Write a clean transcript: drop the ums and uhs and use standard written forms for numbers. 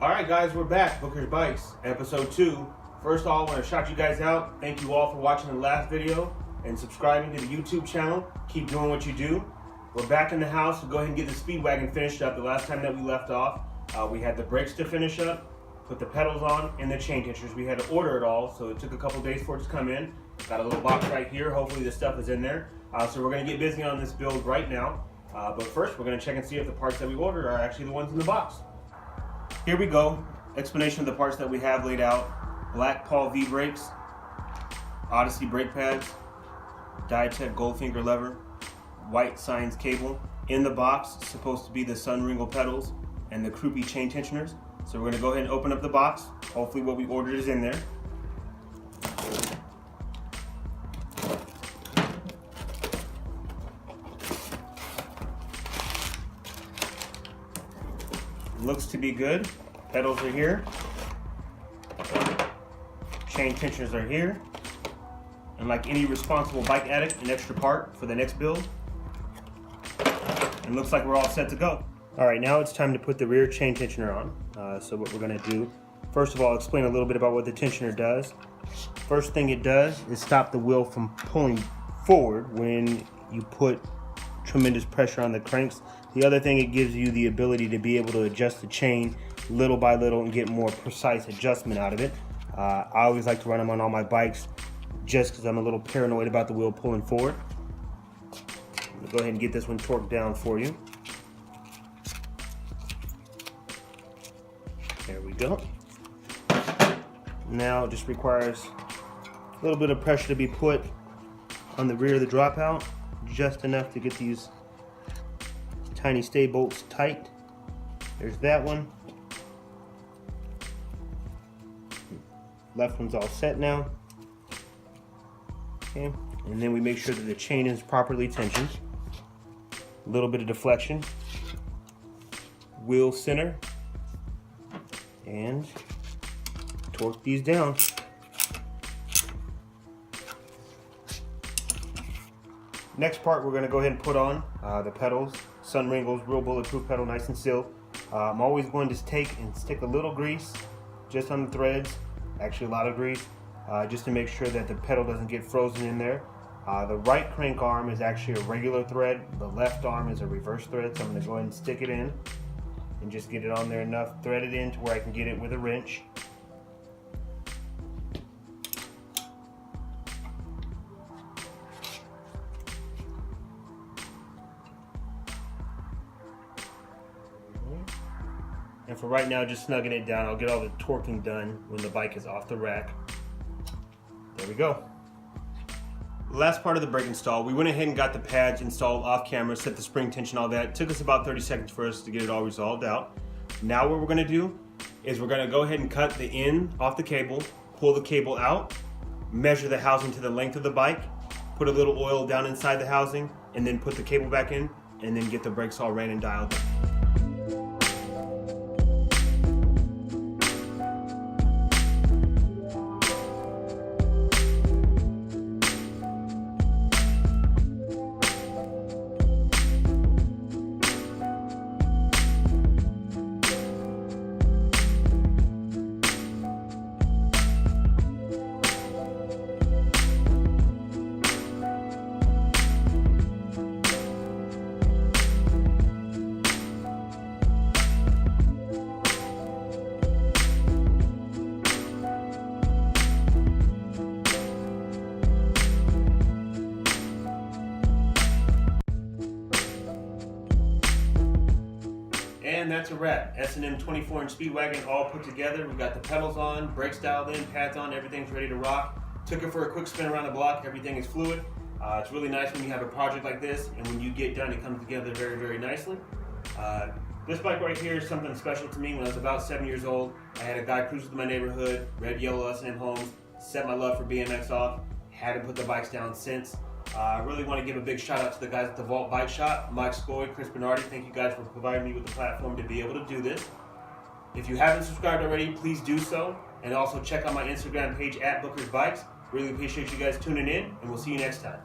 Alright guys, we're back. Booker's Bikes, episode 2. First of all, I want to shout you guys out. Thank you all for watching the last video and subscribing to the YouTube channel. Keep doing what you do. We're back in the house to go ahead and get the Speedwagon finished up. The last time that we left off, we had the brakes to finish up, put the pedals on, and the chain tensioners. We had to order it all, so it took a couple days for it to come in. Got a little box right here. Hopefully this stuff is in there. So we're going to get busy on this build right now. But first, we're going to check and see if the parts that we ordered are actually the ones in the box. Here we go. Explanation of the parts that we have laid out. Black Paul V brakes, Odyssey brake pads, Diatech Goldfinger lever, white Science cable. In the box, it's supposed to be the Sun Ringo pedals and the Kruppy chain tensioners. So we're going to go ahead and open up the box. Hopefully what we ordered is in there. Looks to be good. Pedals are here. Chain tensioners are here. And like any responsible bike addict, an extra part for the next build. And looks like we're all set to go. All right, now it's time to put the rear chain tensioner on. So what we're gonna do, first of all, explain a little bit about what the tensioner does. First thing it does is stop the wheel from pulling forward when you put tremendous pressure on the cranks. The other thing, it gives you the ability to be able to adjust the chain little by little and get more precise adjustment out of it. I always like to run them on all my bikes just because I'm a little paranoid about the wheel pulling forward. I'll go ahead and get this one torqued down for you. There we go. Now it just requires a little bit of pressure to be put on the rear of the dropout, just enough to get these tiny stay bolts tight. There's that one. Left one's all set now. Okay, and then we make sure that the chain is properly tensioned. A little bit of deflection. Wheel center. And torque these down. Next part, we're going to go ahead and put on the pedals. Sun Ringo's real bulletproof pedal, nice and sealed. I'm always going to take and stick a little grease just on the threads, actually a lot of grease, just to make sure that the pedal doesn't get frozen in there. The right crank arm is actually a regular thread, the left arm is a reverse thread, so I'm going to go ahead and stick it in and just get it on there enough, thread it in to where I can get it with a wrench. And for right now, just snugging it down. I'll get all the torquing done when the bike is off the rack. There we go. The last part of the brake install, we went ahead and got the pads installed off camera, set the spring tension, all that. It took us about 30 seconds for us to get it all resolved out. Now what we're gonna do is we're gonna go ahead and cut the end off the cable, pull the cable out, measure the housing to the length of the bike, put a little oil down inside the housing, and then put the cable back in, and then get the brakes all ran and dialed in. And that's a wrap. S&M 24-inch Speedwagon all put together. We've got the pedals on, brakes dialed in, pads on, everything's ready to rock. Took it for a quick spin around the block. Everything is fluid. It's really nice when you have a project like this, and when you get done, it comes together very, very nicely. This bike right here is something special to me. When I was about 7 years old, I had a guy cruise through my neighborhood, red, yellow S&M homes, set my love for BMX off, hadn't put the bikes down since. I really want to give a big shout out to the guys at the Vault Bike Shop, Mike Scoy, Chris Bernardi. Thank you guys for providing me with the platform to be able to do this. If you haven't subscribed already, please do so. And also check out my Instagram page at Booker's Bikes. Really appreciate you guys tuning in, and we'll see you next time.